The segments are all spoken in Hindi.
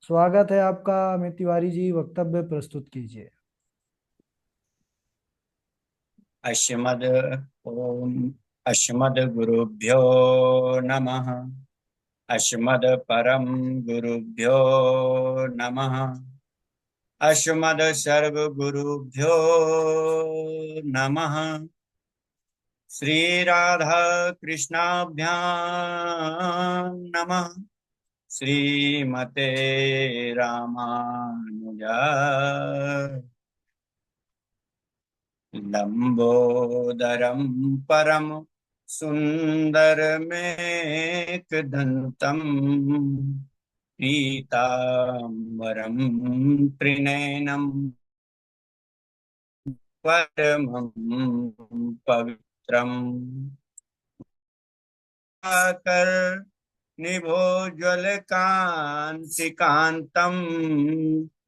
स्वागत है आपका। अमित तिवारी जी, वक्तव्य प्रस्तुत कीजिए। अस्मद् ओम अस्मद् गुरुभ्यो नमः। अस्मद् परम गुरुभ्यो नमः। अस्मद् सर्व गुरुभ्यो नमः। श्री राधा कृष्णाभ्यां नमः। श्रीमते रामानुजाय लंबोदरम परम सुंदरमेकदंतम पीतांबरम त्रिनयनम परमं पवित्रम आकर निभोज्वलकान्ति कांतम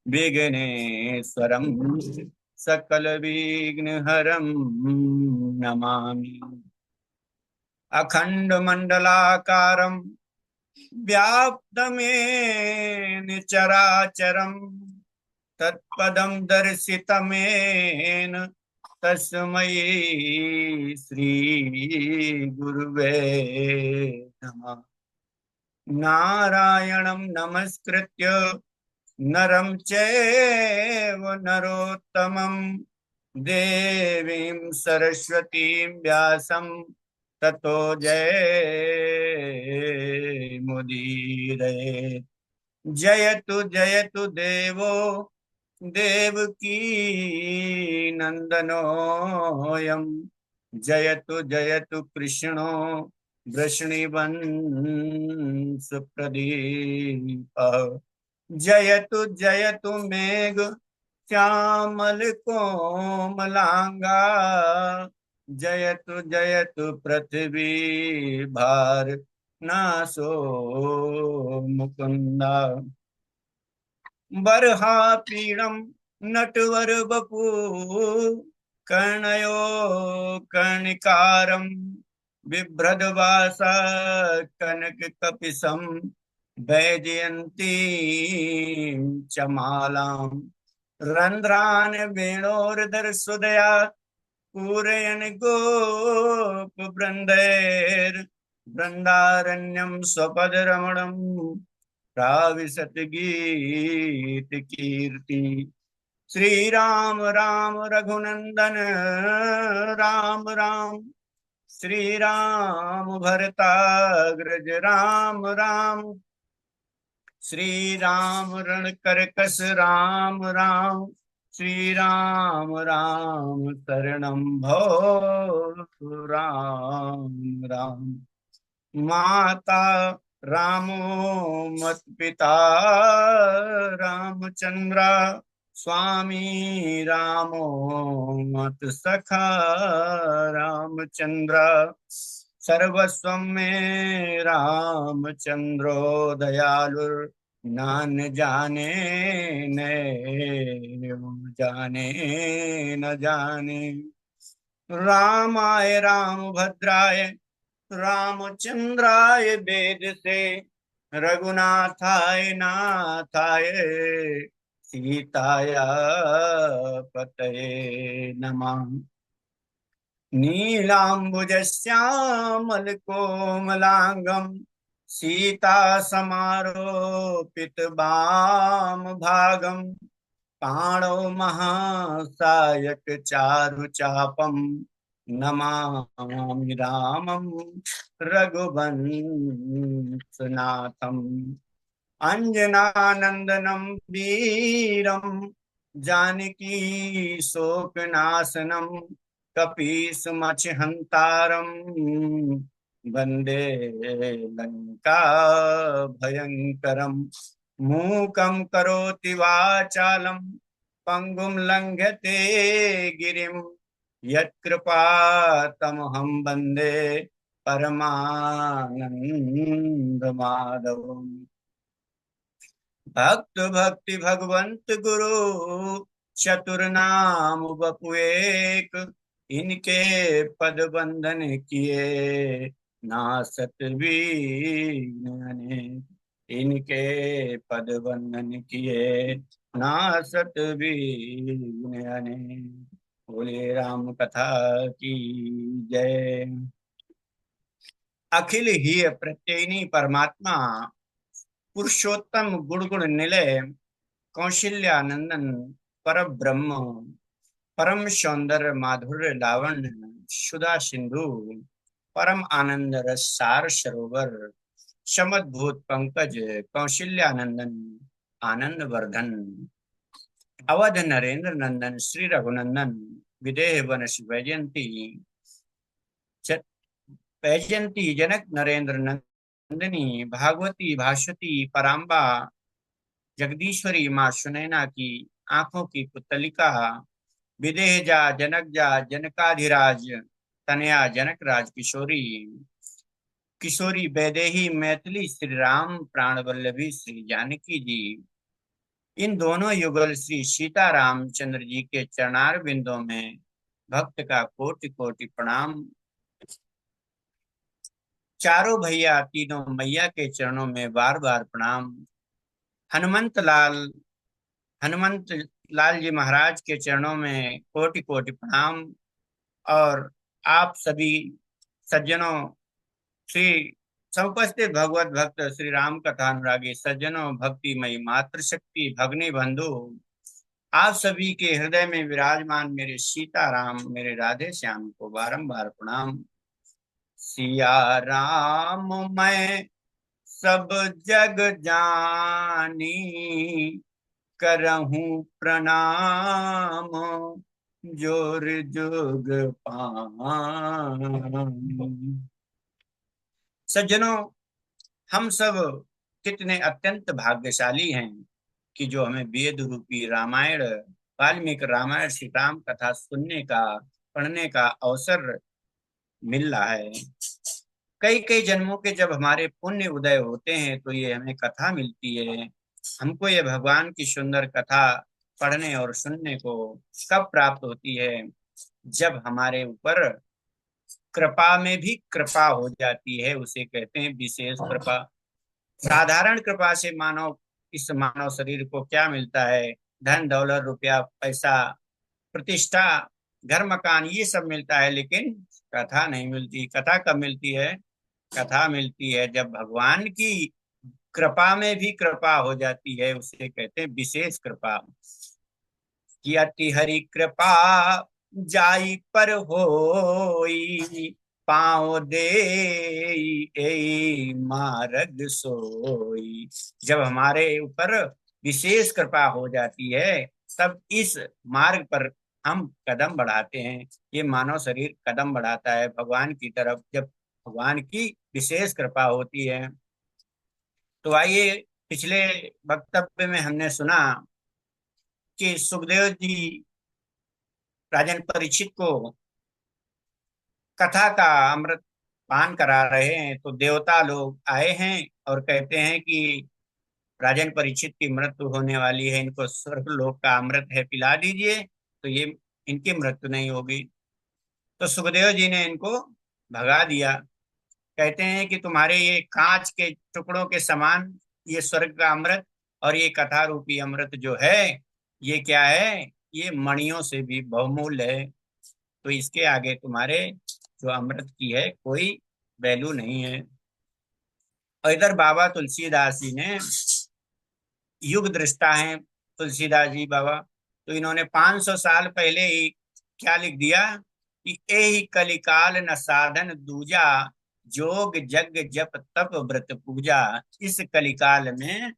विघ्नेश्वरम सकल विघ्न हरम नमामि। अखंड मंडलाकारं व्याप्तमेन चराचरं तत्पदं दर्शितमेन तस्मै श्री गुरुवे नमः। नारायणं नमस्कृत्य नरं चैव नरोत्तमं देवीं सरस्वतीं व्यासं ततो जयमुदीरये। जयतु जयतु देवो देवकी नन्दनोऽयं। जयतु जयतु कृष्णो वृषणिवंश प्रदीपः। जयतु जयतु मेघ श्यामल कोमलांगा। जयतु जयतु पृथ्वी भार नासो मुकुंदा। बर्हापीडं नटवर बपू कर्णयो कर्णिकारं बिभ्रदवासा कनककपिशं वैजयन्तीं च मालां। रन्ध्रान् वेणोर्धरसुदया पूरयन् गोपवृन्दैर्बृन्दारण्यं स्वपदरमणं प्राविशत गीत कीर्ति। श्री राम राम रघुनंदन राम राम। श्री राम भरताग्रज राम राम। श्री राम रणकरकस राम राम। श्री राम राम शरणं भो राम राम। माता रामो मत पिता रामचंद्र। स्वामी रामो मत सखा रामचंद्र। सर्वस्व में रामचंद्रो दयालु। नान जाने न जाने न जाने। रामाय राम भद्राय रामचंद्राय वेद से रघुनाथाय नाथाय सीताया पतये नमः। नीलांबुजश्यामल कोमलांगं सीता समारोपित वाम भागं। पाणौ महासायक चारुचापं नमामि रामं रघुवंशनाथम्। अंजनानंदनं वीरं जानकी शोकनाशनं कपीशमक्षहन्तारं वन्दे लंका भयंकरम्। मूकं करोति वाचालं पंगुं लंघयते गिरिं। यत्कृपातमहं वन्दे परमानन्दमाधवम्। भक्त भक्ति भगवंत गुरु चतुर्नाम बपु एक। इनके पद बंधन किए नासत वीण अनेक। इनके पद वंदन किए नासत बीन अने। बोले राम कथा की जय। अखिल ही प्रत्ययिनी परमात्मा पुरुषोत्तम गुण गुण निलय कौशल्यानंदन पर ब्रह्म परम सौंदर्य माधुर्य लावण्य सुधा सिंधु परम आनंद रस सार सरोवर समद्भूत पंकज कौशल्यानंदन आनंद वर्धन अवध नरेंद्र नंदन श्री रघुनंदन विदेह वनश वैजयंती वैजयंती जनक नरेंद्र नंदिनी भागवती भास्वती पराम्बा जगदीश्वरी माँ सुनैना की आंखों की पुतलिका विदेह जा जनक जा जनकाधिराज तनया जनक राज किशोरी किशोरी वैदेही मैथिली श्री राम प्राण वल्लभी श्री जानकी जी। इन दोनों युगल श्री सीता रामचंद्र जी के चरणार बिंदों में भक्त का कोटि कोटि प्रणाम। चारों भैया तीनों मैया के चरणों में बार बार प्रणाम। हनुमंत लाल हनुमंत लाल जी महाराज के चरणों में कोटि कोटि प्रणाम। और आप सभी सज्जनों, श्री समुपस्थित भगवत भक्त श्री राम कथा अनुरागी सज्जनों, भक्तिमयी मातृशक्ति भगनी बंधु, आप सभी के हृदय में विराजमान मेरे सीताराम मेरे राधे श्याम को बारंबार प्रणाम। सिया राम मैं सब जग जानी करहूं प्रणाम जोर जुग पानी। सज्जनों, हम सब कितने अत्यंत भाग्यशाली हैं कि जो हमें वेद रूपी रामायण वाल्मीकि रामायण श्री राम कथा सुनने का पढ़ने का अवसर मिल रहा है। कई कई जन्मों के जब हमारे पुण्य उदय होते हैं तो ये हमें कथा मिलती है। हमको ये भगवान की सुंदर कथा पढ़ने और सुनने को कब प्राप्त होती है? जब हमारे ऊपर कृपा में भी कृपा हो जाती है, उसे कहते हैं विशेष कृपा। साधारण कृपा से मानव इस मानव शरीर को क्या मिलता है? धन दौलत रुपया पैसा प्रतिष्ठा घर मकान ये सब मिलता है, लेकिन कथा नहीं मिलती। कथा कब मिलती है? कथा मिलती है जब भगवान की कृपा में भी कृपा हो जाती है, उसे कहते हैं विशेष कृपा। कि अति हरि कृपा जाई पर होई पाँव दे मार्ग सोई। जब हमारे ऊपर विशेष कृपा हो जाती है तब इस मार्ग पर हम कदम बढ़ाते हैं। ये मानव शरीर कदम बढ़ाता है भगवान की तरफ जब भगवान की विशेष कृपा होती है। तो आइए, पिछले वक्तव्य में हमने सुना कि सुखदेव जी राजन परीक्षित को कथा का अमृत पान करा रहे हैं, तो देवता लोग आए हैं और कहते हैं कि राजन परीक्षित की मृत्यु होने वाली है, इनको स्वर्ग लोक का अमृत है पिला दीजिए तो ये इनकी मृत्यु नहीं होगी। तो सुखदेव जी ने इनको भगा दिया। कहते हैं कि तुम्हारे ये कांच के टुकड़ों के समान ये स्वर्ग का अमृत और ये कथा रूपी अमृत जो है ये क्या है? ये मणियों से भी बहुमूल्य है। तो इसके आगे तुम्हारे जो अमृत की है कोई वैल्यू नहीं है। और इधर बाबा तुलसीदास जी ने युग दृष्टा हैं तुलसीदास जी बाबा, तो इन्होंने 500 साल पहले ही क्या लिख दिया कि एहि कलिकाल न साधन दूजा जोग जग जप तप व्रत पूजा। इस कलिकाल में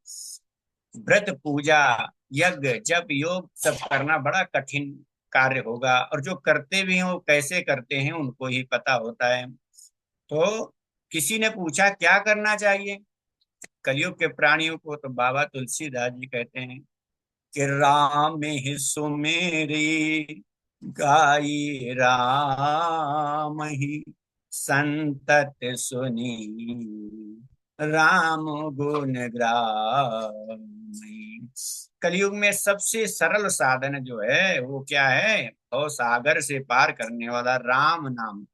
व्रत पूजा यज्ञ जप योग सब करना बड़ा कठिन कार्य होगा, और जो करते भी हैं वो कैसे करते हैं उनको ही पता होता है। तो किसी ने पूछा क्या करना चाहिए कलयुग के प्राणियों को, तो बाबा तुलसीदास जी कहते हैं कि राम ही सुमेरी गाई राम ही संतत सुनी राम गुण ग्रामी। कलयुग में सबसे सरल साधन जो है वो क्या है? भव सागर से पार करने वाला राम नाम।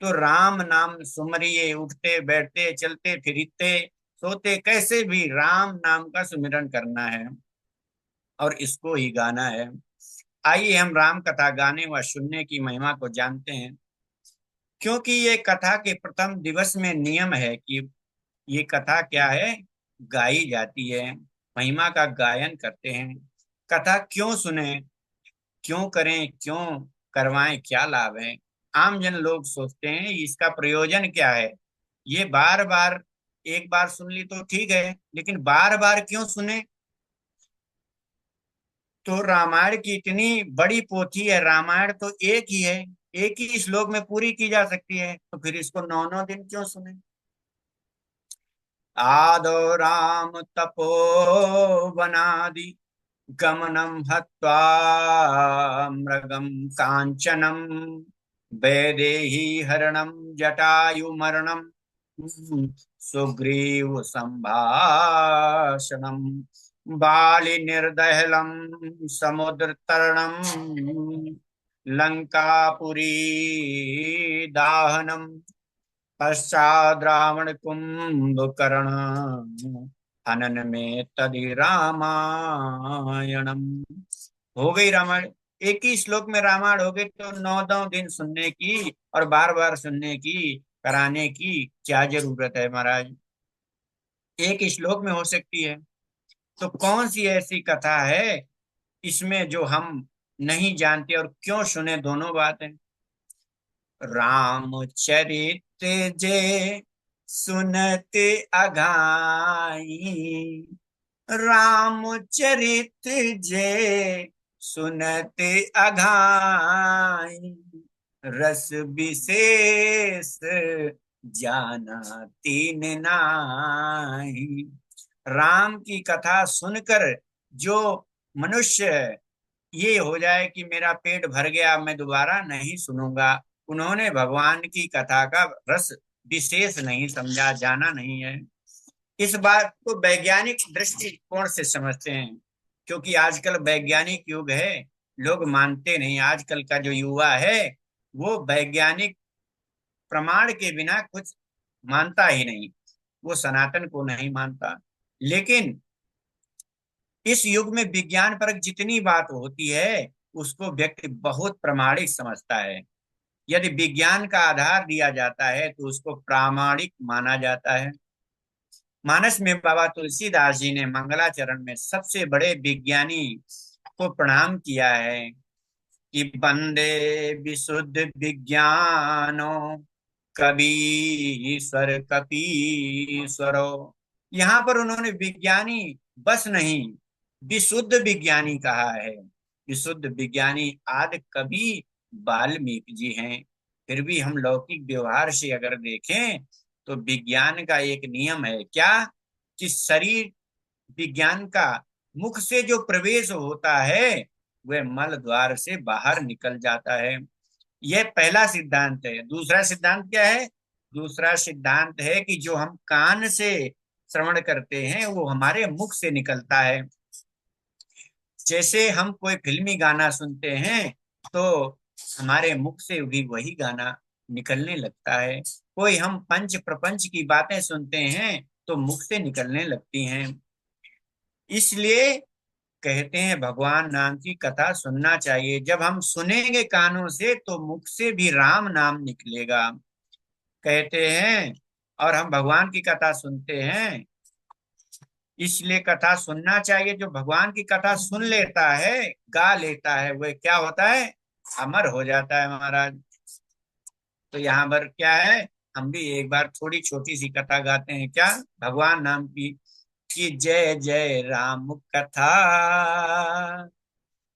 तो राम नाम सुमरिए, उठते बैठते चलते फिरते सोते कैसे भी राम नाम का सुमिरन करना है और इसको ही गाना है। आइए हम राम कथा गाने व सुनने की महिमा को जानते हैं। क्योंकि ये कथा के प्रथम दिवस में नियम है कि ये कथा क्या है, गाई जाती है, महिमा का गायन करते हैं। कथा क्यों सुने, क्यों करें, क्यों करवाएं, क्या लाभ है। आम जन लोग सोचते हैं इसका प्रयोजन क्या है। ये बार बार, एक बार सुन ली तो ठीक है, लेकिन बार बार क्यों सुने। तो रामायण की इतनी बड़ी पोथी है, रामायण तो एक ही है, एक ही श्लोक में पूरी की जा सकती है, तो फिर इसको 9 9 दिन क्यों सुने। आदौ राम तपोवनादि गमनम हत्वा मृगम कांचनम वैदेही हरणम जटायुमरणम सुग्रीव संभाषणम बाली निर्दहलम समुद्र तरणम लंकापुरी दाहनम पश्चाद रावण कुंभकर्ण हनन में तदि रामायणम। हो गई रामायण, एक ही श्लोक में रामायण हो गई, तो 9 9 दिन सुनने की और बार बार सुनने की, कराने की क्या जरूरत है महाराज। एक ही श्लोक में हो सकती है। तो कौन सी ऐसी कथा है इसमें जो हम नहीं जानते, और क्यों सुने, दोनों बात है। रामचरित जे सुनत अघाई, रामचरित जे सुनत अघाई, रस विशेष जाना तीन नाई। राम की कथा सुनकर जो मनुष्य ये हो जाए कि मेरा पेट भर गया, मैं दोबारा नहीं सुनूंगा, उन्होंने भगवान की कथा का रस विशेष नहीं समझा, जाना नहीं है। इस बात को वैज्ञानिक दृष्टिकोण से समझते हैं, क्योंकि आजकल वैज्ञानिक युग है। लोग मानते नहीं, आजकल का जो युवा है वो वैज्ञानिक प्रमाण के बिना कुछ मानता ही नहीं, वो सनातन को नहीं मानता। लेकिन इस युग में विज्ञान पर जितनी बात होती है उसको व्यक्ति बहुत प्रामाणिक समझता है। यदि विज्ञान का आधार दिया जाता है तो उसको प्रामाणिक माना जाता है। मानस में बाबा तुलसीदास जी ने मंगलाचरण में सबसे बड़े विज्ञानी को प्रणाम किया है कि वंदे विशुद्ध विज्ञानो कबीश्वर कपीश्वरो। यहाँ पर उन्होंने विज्ञानी बस नहीं, विशुद्ध विज्ञानी कहा है। विशुद्ध विज्ञानी आदि कवि वाल्मीकि जी हैं। फिर भी हम लौकिक व्यवहार से अगर देखें तो विज्ञान का एक नियम है क्या, कि शरीर विज्ञान का मुख से जो प्रवेश होता है वह मल द्वार से बाहर निकल जाता है। यह पहला सिद्धांत है। दूसरा सिद्धांत क्या है, दूसरा सिद्धांत है कि जो हम कान से श्रवण करते हैं वो हमारे मुख से निकलता है। जैसे हम कोई फिल्मी गाना सुनते हैं तो हमारे मुख से भी वही गाना निकलने लगता है। कोई हम पंच प्रपंच की बातें सुनते हैं तो मुख से निकलने लगती हैं। इसलिए कहते हैं भगवान नाम की कथा सुनना चाहिए। जब हम सुनेंगे कानों से तो मुख से भी राम नाम निकलेगा, कहते हैं। और हम भगवान की कथा सुनते हैं, इसलिए कथा सुनना चाहिए। जो भगवान की कथा सुन लेता है, गा लेता है, वह क्या होता है, अमर हो जाता है महाराज। तो यहाँ पर क्या है, हम भी एक बार थोड़ी छोटी सी कथा गाते हैं क्या, भगवान नाम की। कि जय जय राम कथा,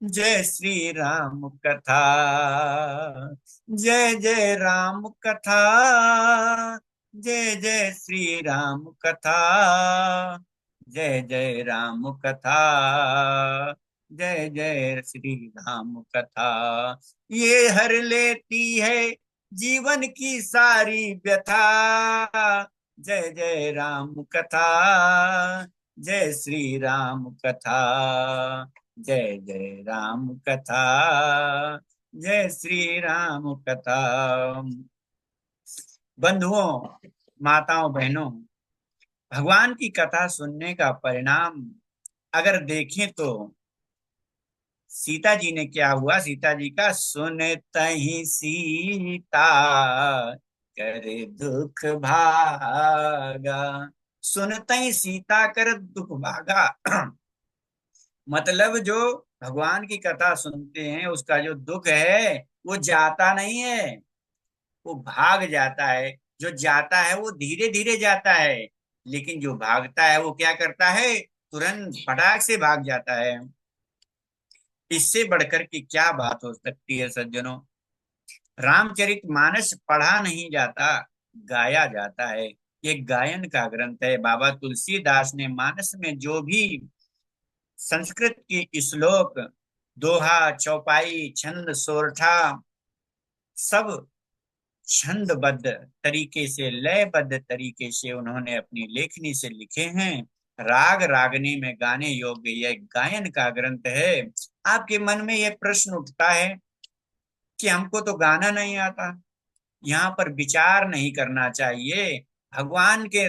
जय श्री राम कथा, जय जय राम कथा, जय जय श्री राम कथा, जय जय राम कथा, जय जय श्री राम कथा। ये हर लेती है जीवन की सारी व्यथा, जय जय राम कथा, जय श्री राम कथा, जय जय राम कथा, जय श्री राम कथा। बंधुओं, माताओं, बहनों, भगवान की कथा सुनने का परिणाम अगर देखें तो सीता जी ने क्या हुआ, सीता जी का सुन तही सीता कर दुख भागा। सुनते ही सीता कर दुख भागा। मतलब जो भगवान की कथा सुनते हैं उसका जो दुख है वो जाता नहीं है, वो भाग जाता है। जो जाता है वो धीरे धीरे जाता है, लेकिन जो भागता है वो क्या करता है, तुरंत फटाक से भाग जाता है। इससे बढ़कर की क्या बात हो सकती है सज्जनों। रामचरितमानस पढ़ा नहीं जाता, गाया जाता है। ये गायन का ग्रंथ है। बाबा तुलसीदास ने मानस में जो भी संस्कृत की श्लोक, दोहा, चौपाई, छंद, सोरठा, सब छंदबद्ध तरीके से, लयबद्ध तरीके से उन्होंने अपनी लेखनी से लिखे हैं। राग रागनी में गाने योग्य यह गायन का ग्रंथ है। आपके मन में यह प्रश्न उठता है कि हमको तो गाना नहीं आता। यहाँ पर विचार नहीं करना चाहिए। भगवान के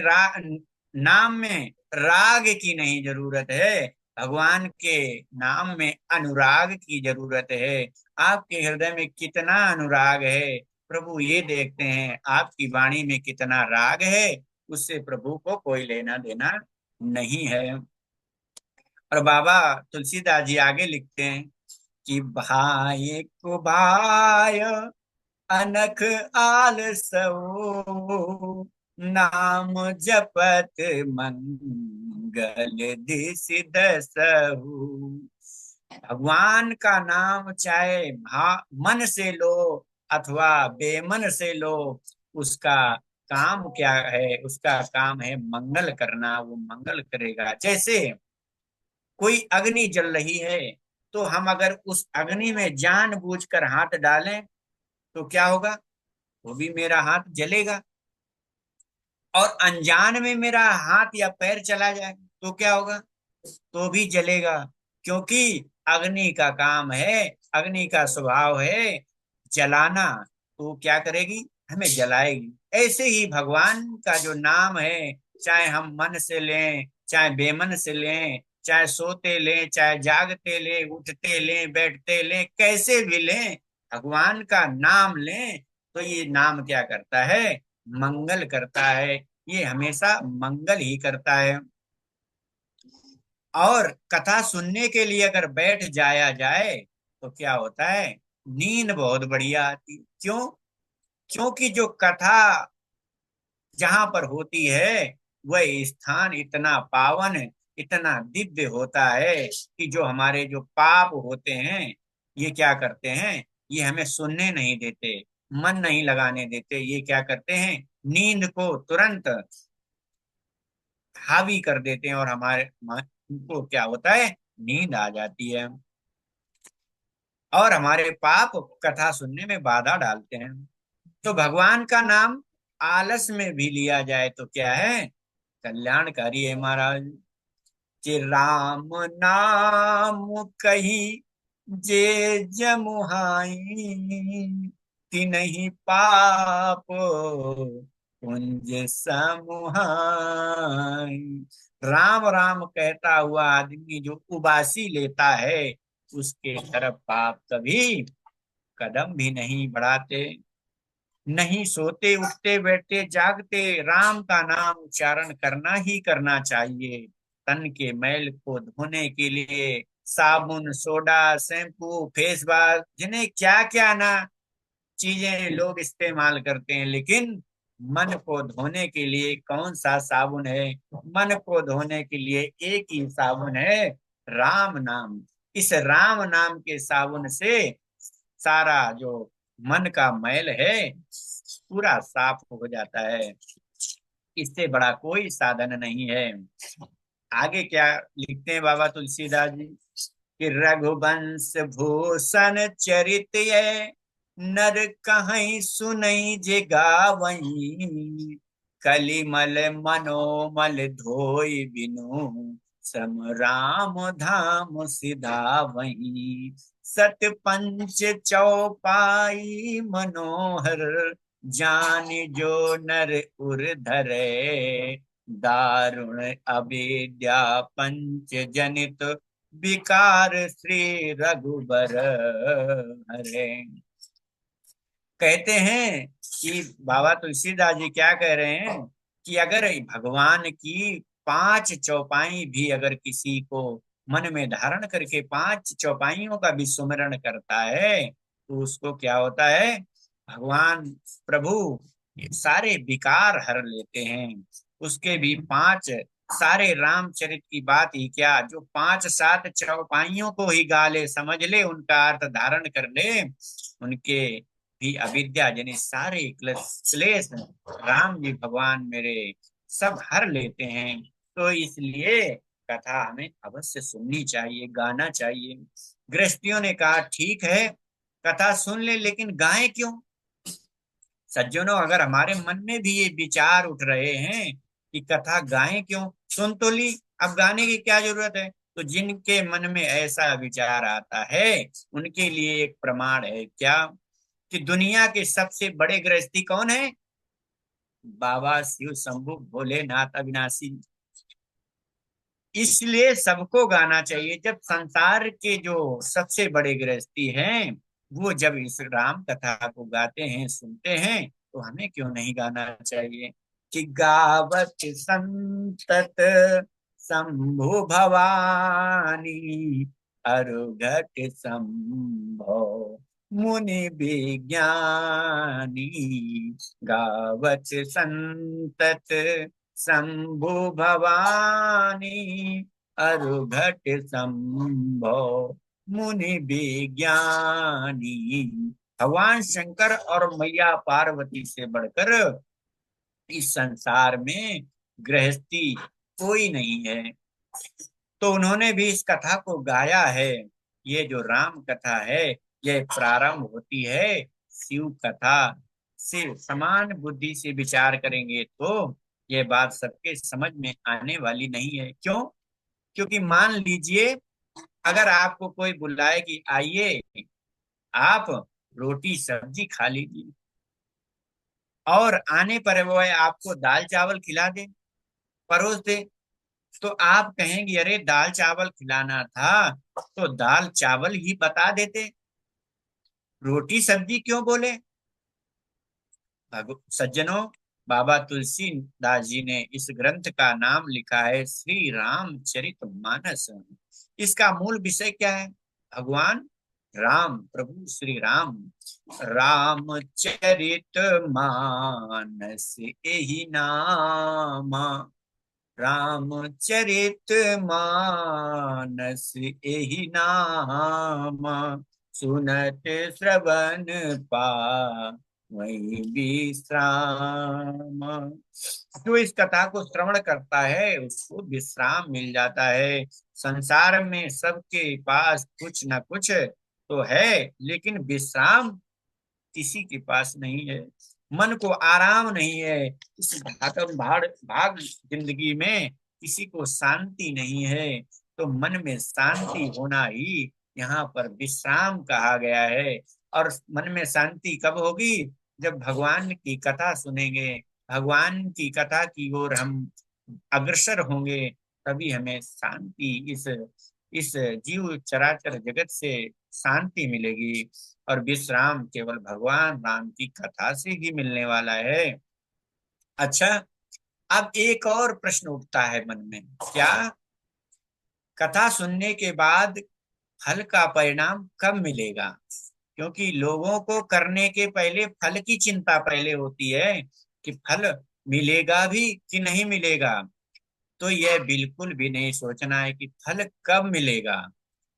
नाम में राग की नहीं जरूरत है, भगवान के नाम में अनुराग की जरूरत है। आपके हृदय में कितना अनुराग है प्रभु ये देखते हैं, आपकी वाणी में कितना राग है, उससे प्रभु को कोई लेना देना नहीं है। और बाबा तुलसीदास जी आगे लिखते हैं कि भाई को भाय अनख आलसऊ, नाम जपत मंगल दिस दसहु। भगवान का नाम चाहे मन से लो अथवा बेमन से लो, उसका काम क्या है, उसका काम है मंगल करना। वो मंगल करेगा। जैसे कोई अग्नि जल रही है, तो हम अगर उस अग्नि में जानबूझकर हाथ डालें तो क्या होगा, वो भी मेरा हाथ जलेगा। और अनजान में मेरा हाथ या पैर चला जाए तो क्या होगा, तो भी जलेगा। क्योंकि अग्नि का काम है, अग्नि का स्वभाव है जलाना। तो क्या करेगी, हमें जलाएगी। ऐसे ही भगवान का जो नाम है, चाहे हम मन से लें चाहे बेमन से लें, चाहे सोते लें चाहे जागते लें, उठते लें बैठते लें, कैसे भी लें, भगवान का नाम लें तो ये नाम क्या करता है, मंगल करता है। ये हमेशा मंगल ही करता है। और कथा सुनने के लिए अगर बैठ जाया जाए तो क्या होता है, नींद बहुत बढ़िया आती। क्यों? क्योंकि जो कथा जहां पर होती है वह स्थान इतना पावन, इतना दिव्य होता है कि जो हमारे जो पाप होते हैं ये क्या करते हैं, ये हमें सुनने नहीं देते, मन नहीं लगाने देते। ये क्या करते हैं, नींद को तुरंत हावी कर देते हैं और हमारे मन को क्या होता है, नींद आ जाती है। और हमारे पाप कथा सुनने में बाधा डालते हैं। तो भगवान का नाम आलस में भी लिया जाए तो क्या है, कल्याणकारी है महाराज। कि राम नाम कही जे जमुहाई, तिनहि पाप कुंज समुहाई। राम राम कहता हुआ आदमी जो उबासी लेता है, उसके तरफ पाप कभी कदम भी नहीं बढ़ाते। नहीं सोते उठते बैठते जागते राम का नाम उच्चारण करना ही करना चाहिए। तन के मैल को धोने के लिए साबुन, सोडा, शैम्पू, फेस वॉश, जिन्हें क्या क्या ना चीजें लोग इस्तेमाल करते हैं, लेकिन मन को धोने के लिए कौन सा साबुन है, मन को धोने के लिए एक ही साबुन है, राम नाम। इस राम नाम के साबुन से सारा जो मन का मैल है पूरा साफ हो जाता है। इससे बड़ा कोई साधन नहीं है। आगे क्या लिखते हैं बाबा तुलसीदास जी कि रघुवंश भूषण चरित ये, नर कहीं सुनई जे गावई, कलिमल मनोमल धोई बिनु, सम राम धाम सिधावई। सत पंच चौपाई मनोहर, जान जो नर उर धरे, दारुण अविद्या पंच जनित विकार श्री रघुबर हरे। कहते हैं कि बाबा तुलसीदास जी क्या कह रहे हैं कि अगर भगवान की पांच चौपाई भी अगर किसी को मन में धारण करके पांच चौपाइयों का भी सुमिरन करता है तो उसको क्या होता है, भगवान प्रभु सारे विकार हर लेते हैं। उसके भी पांच, सारे रामचरित की बात ही क्या, जो पांच सात चौपाइयों को ही गा ले, समझ ले, उनका अर्थ धारण कर ले, उनके भी अविद्या यानी सारे क्लेश राम जी भगवान मेरे सब हर लेते हैं। तो इसलिए कथा हमें अवश्य सुननी चाहिए, गाना चाहिए। गृहस्थियों ने कहा ठीक है कथा सुन ले, लेकिन गाएं क्यों? सज्जनों, अगर हमारे मन में भी ये विचार उठ रहे हैं कि कथा गाएं क्यों, सुन तो ली, अब गाने की क्या जरूरत है, तो जिनके मन में ऐसा विचार आता है उनके लिए एक प्रमाण है क्या, कि दुनिया के सबसे बड़े गृहस्थी कौन है? बाबा शिव शंभु भोलेनाथ अविनाशी। इसलिए सबको गाना चाहिए। जब संसार के जो सबसे बड़े गृहस्थी हैं वो जब इस राम कथा को गाते हैं, सुनते हैं, तो हमें क्यों नहीं गाना चाहिए? कि गावत संतत शंभु भवानी, अरुघट संभव मुनि विज्ञानी। गावत संतत शंभु भवानी, अरुघट संभव मुनि विज्ञानी। भगवान शंकर और मैया पार्वती से बढ़कर इस संसार में गृहस्थी कोई नहीं है। तो उन्होंने भी इस कथा को गाया है। ये जो राम कथा है यह प्रारंभ होती है शिव कथा से। समान बुद्धि से विचार करेंगे तो ये बात सबके समझ में आने वाली नहीं है। क्यों? क्योंकि मान लीजिए अगर आपको कोई बुलाए कि आइए आप रोटी सब्जी खा लीजिए, और आने पर वो है आपको दाल चावल खिला दे, परोस दे, तो आप कहेंगे अरे दाल चावल खिलाना था तो दाल चावल ही बता देते, रोटी सब्जी क्यों बोले? सज्जनों, बाबा तुलसीदास जी ने इस ग्रंथ का नाम लिखा है श्री रामचरित मानस। इसका मूल विषय क्या है? भगवान राम, प्रभु श्री राम, रामचरित मानस यही नाम, रामचरित मानस यही नाम, सुनत श्रवण पा वही विश्राम। जो इस कथा को श्रवण करता है उसको विश्राम मिल जाता है। संसार में सबके पास कुछ न कुछ तो है, लेकिन विश्राम किसी के पास नहीं है। मन को आराम नहीं है। इस भागम भाग जिंदगी में किसी को शांति नहीं है। तो मन में शांति होना ही यहाँ पर विश्राम कहा गया है। और मन में शांति कब होगी? जब भगवान की कथा सुनेंगे, भगवान की कथा की ओर हम अग्रसर होंगे, तभी हमें शांति इस जीव चराचर जगत से शांति मिलेगी। और विश्राम केवल भगवान राम की कथा से ही मिलने वाला है। अच्छा, अब एक और प्रश्न उठता है मन में, क्या कथा सुनने के बाद फल का परिणाम कब मिलेगा? क्योंकि लोगों को करने के पहले फल की चिंता पहले होती है कि फल मिलेगा भी कि नहीं मिलेगा। तो यह बिल्कुल भी नहीं सोचना है कि फल कब मिलेगा।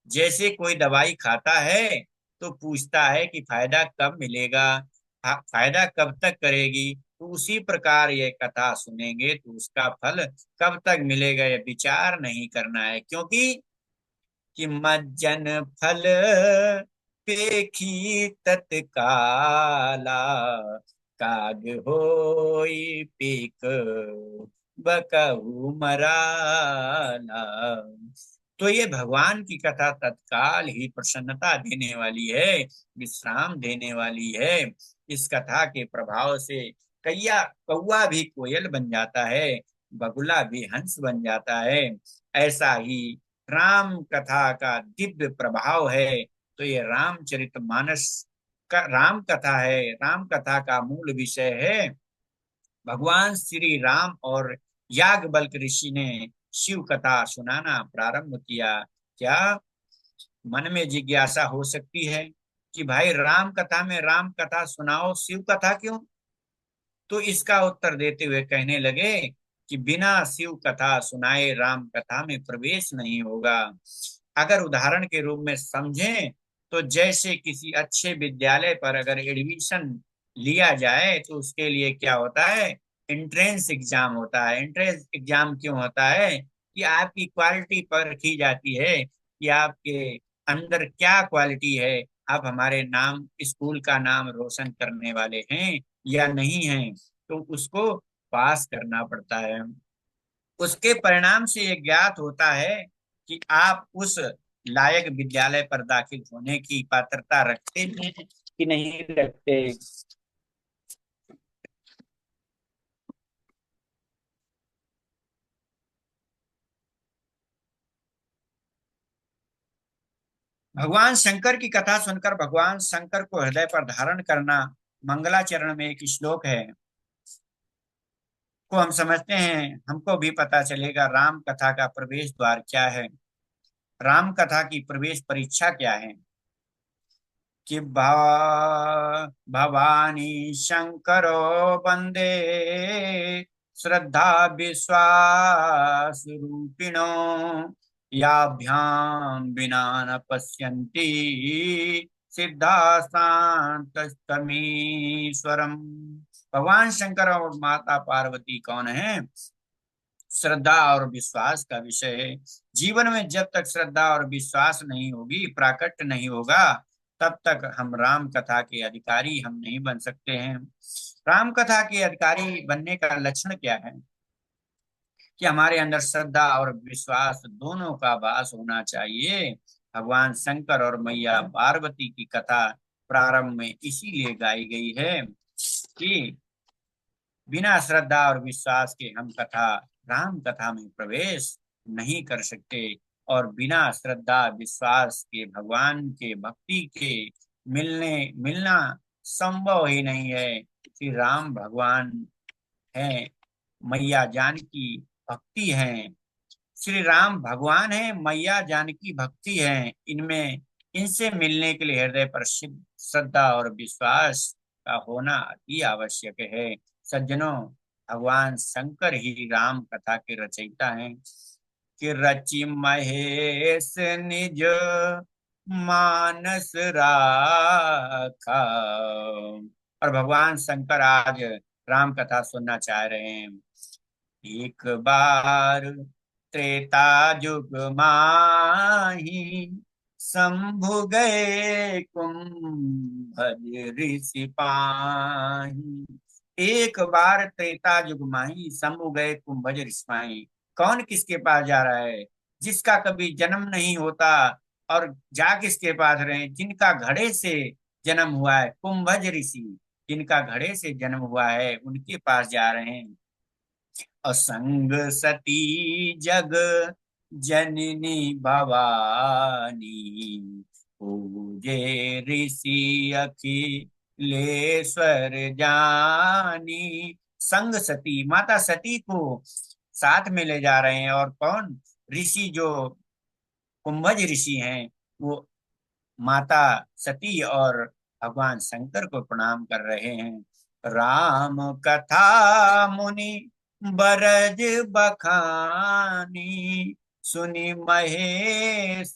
जैसे कोई दवाई खाता है तो पूछता है कि फायदा कब मिलेगा, फायदा कब तक करेगी, तो उसी प्रकार ये कथा सुनेंगे तो उसका फल कब तक मिलेगा ये विचार नहीं करना है। क्योंकि कि मज्जन फल पेखी तत्काला, काग होई पीक बकहु मराला। तो ये भगवान की कथा तत्काल ही प्रसन्नता देने वाली है, विश्राम देने वाली है। इस कथा के प्रभाव से कौवा भी कोयल बन जाता है। बगुला भी हंस बन जाता है। ऐसा ही राम कथा का दिव्य प्रभाव है। तो ये रामचरितमानस का राम कथा है। राम कथा का मूल विषय है भगवान श्री राम और याज्ञवल्क्य ऋषि ने शिव कथा सुनाना प्रारंभ किया। क्या मन में जिज्ञासा हो सकती है कि भाई राम कथा में राम कथा सुनाओ, शिव कथा क्यों? तो इसका उत्तर देते हुए कहने लगे कि बिना शिव कथा सुनाए राम कथा में प्रवेश नहीं होगा। अगर उदाहरण के रूप में समझें तो जैसे किसी अच्छे विद्यालय पर अगर एडमिशन लिया जाए तो उसके लिए क्या होता है, एंट्रेंस एग्जाम होता है। एंट्रेंस एग्जाम क्यों होता है? कि आपकी क्वालिटी परखी जाती है कि आपके अंदर क्या क्वालिटी है, आप हमारे नाम स्कूल का नाम रोशन करने वाले हैं या नहीं हैं। तो उसको पास करना पड़ता है। उसके परिणाम से ये ज्ञात होता है कि आप उस लायक विद्यालय पर दाखिल होने की पात्रता रखते हैं कि नहीं रखते। भगवान शंकर की कथा सुनकर भगवान शंकर को हृदय पर धारण करना, मंगलाचरण में एक श्लोक है, को हम समझते हैं, हमको भी पता चलेगा राम कथा का प्रवेश द्वार क्या है, राम कथा की प्रवेश परीक्षा क्या है। कि भवानी शंकरो वंदे श्रद्धा विश्वास रूपिणो याभ्याम विना न पश्यन्ति सिद्धास्तान्तमीश्वरम। भगवान शंकर और माता पार्वती कौन है? श्रद्धा और विश्वास का विषय है। जीवन में जब तक श्रद्धा और विश्वास नहीं होगी, प्राकट्य नहीं होगा, तब तक हम राम कथा के अधिकारी हम नहीं बन सकते हैं। राम कथा के अधिकारी बनने का लक्षण क्या है? कि हमारे अंदर श्रद्धा और विश्वास दोनों का वास होना चाहिए। भगवान शंकर और मैया पार्वती की कथा प्रारंभ में इसीलिए गाई गई है कि बिना श्रद्धा और विश्वास के हम कथा राम कथा में प्रवेश नहीं कर सकते। और बिना श्रद्धा विश्वास के भगवान के भक्ति के मिलना संभव ही नहीं है। कि राम भगवान है, मैया जानकी भक्ति है। श्री राम भगवान है, मैया जानकी भक्ति है। इनमें इनसे मिलने के लिए हृदय पर श्रद्धा और विश्वास का होना अति आवश्यक है। सज्जनों, भगवान शंकर ही राम कथा के रचयिता हैं। कि रचि महेश निज मानस राखा। और भगवान शंकर आज राम कथा सुनना चाह रहे हैं। एक बार त्रेता युग माही शंभु गए कुंभज ऋषि पाही। एक बार त्रेता युग माही शंभु गए कुंभज ऋषि पाही। कौन किसके पास जा रहा है? जिसका कभी जन्म नहीं होता और जा किसके पास रहे? जिनका घड़े से जन्म हुआ है, कुंभज ऋषि जिनका घड़े से जन्म हुआ है उनके पास जा रहे हैं। असंग सती जग जननी भवानी पूजे ऋषि अखिलेश्वर जानी। संग सती, माता सती को साथ में ले जा रहे हैं। और कौन? ऋषि जो कुंभज ऋषि हैं, वो माता सती और भगवान शंकर को प्रणाम कर रहे हैं। राम कथा मुनि बरज बखानी सुनि महेश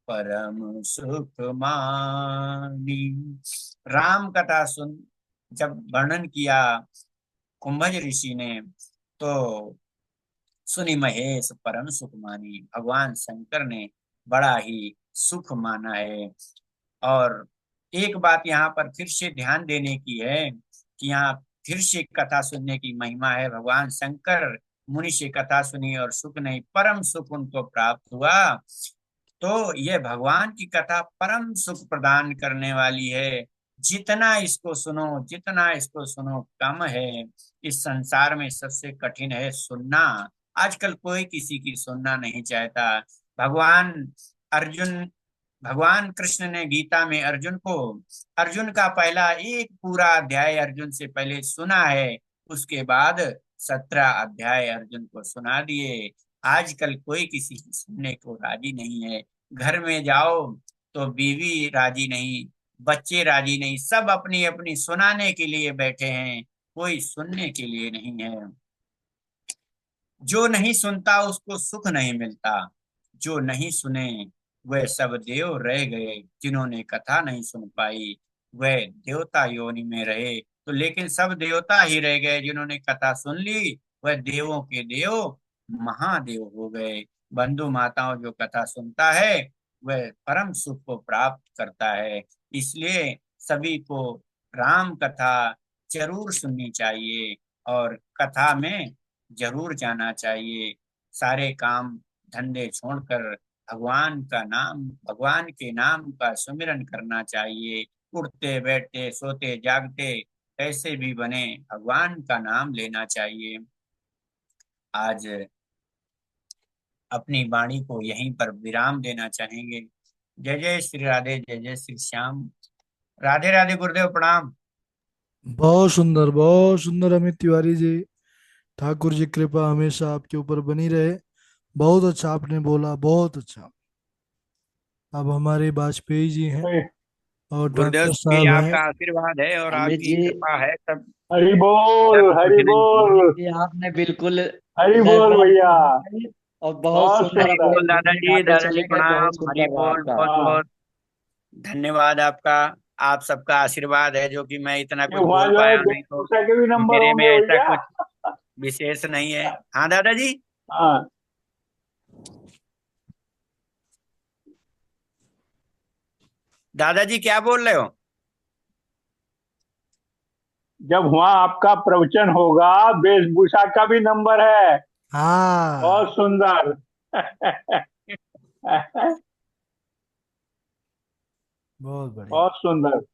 परम सुख मानी। राम कथा सुन जब वर्णन किया कुंभज ऋषि ने, तो सुनि महेश परम सुख मानी, भगवान शंकर ने बड़ा ही सुख माना है। और एक बात यहाँ पर फिर से ध्यान देने की है कि यहाँ फिर से कथा सुनने की महिमा है। भगवान शंकर मुनि से कथा सुनी और सुख नहीं, परम सुख उनको प्राप्त हुआ। तो यह भगवान की कथा परम सुख प्रदान करने वाली है। जितना इसको सुनो, जितना इसको सुनो कम है। इस संसार में सबसे कठिन है सुनना। आजकल कोई किसी की सुनना नहीं चाहता। भगवान अर्जुन भगवान कृष्ण ने गीता में अर्जुन का पहला एक पूरा अध्याय अर्जुन से पहले सुना है। उसके बाद 17 अध्याय अर्जुन को सुना दिए। आजकल कोई किसी की सुनने को राजी नहीं है। घर में जाओ तो बीवी राजी नहीं, बच्चे राजी नहीं, सब अपनी अपनी सुनाने के लिए बैठे हैं, कोई सुनने के लिए नहीं है। जो नहीं सुनता उसको सुख नहीं मिलता। जो नहीं सुने वह सब देव रह गए। जिन्होंने कथा नहीं सुन पाई वह देवता योनि में रहे। तो लेकिन सब देवता ही रह गए, जिन्होंने कथा सुन ली वह देवों के देव महादेव हो गए। बंधु माताओं, जो कथा सुनता है वह परम सुख को प्राप्त करता है। इसलिए सभी को राम कथा जरूर सुननी चाहिए और कथा में जरूर जाना चाहिए। सारे काम धंधे छोड़कर भगवान के नाम का सुमिरन करना चाहिए। उठते बैठते सोते जागते कैसे भी बने भगवान का नाम लेना चाहिए। आज अपनी वाणी को यहीं पर विराम देना चाहेंगे। जय जय श्री राधे, जय जय श्री श्याम। राधे राधे गुरुदेव, प्रणाम। बहुत सुंदर अमित तिवारी जी। ठाकुर जी कृपा हमेशा आपके ऊपर बनी रहे। बहुत अच्छा आपने बोला, बहुत अच्छा। अब हमारे वाजपेयी जी हैं और गुरुदेव डॉक्टर भी साहब हैं। आपका आशीर्वाद है और अमित आपकी जी, कृपा है, सब हरि बोल, सब कुछ हरि नहीं। अमित बोल, जी आपने बिल्कुल हरि बोल लहजा भैया। बताई और बहुत बहुत सुंदर हरी अपने सुंदर। बोल धुन दादाजी, गाते दादाजी चले गए। बहुत प्रणाम, हरी सुंदर रहा बोल, आपका। बहुत हाँ, बहुत धन्यवाद आपका। आप सबका आशीर्वाद है, जो कि मैं इतना ये कुछ वहाँ बोल जो है पाया नहीं तो वेशभूषा के भी नंबर मेरे में होंगे ऐसा भैया। कुछ विशेष नहीं है। हाँ दादाजी। हाँ, दादाजी क्या बोल रहे हो? जब वहाँ आपका प्रवचन होगा वेशभूषा का भी नंबर है। हाँ, बहुत सुंदर। बहुत बढ़िया। बहुत सुंदर।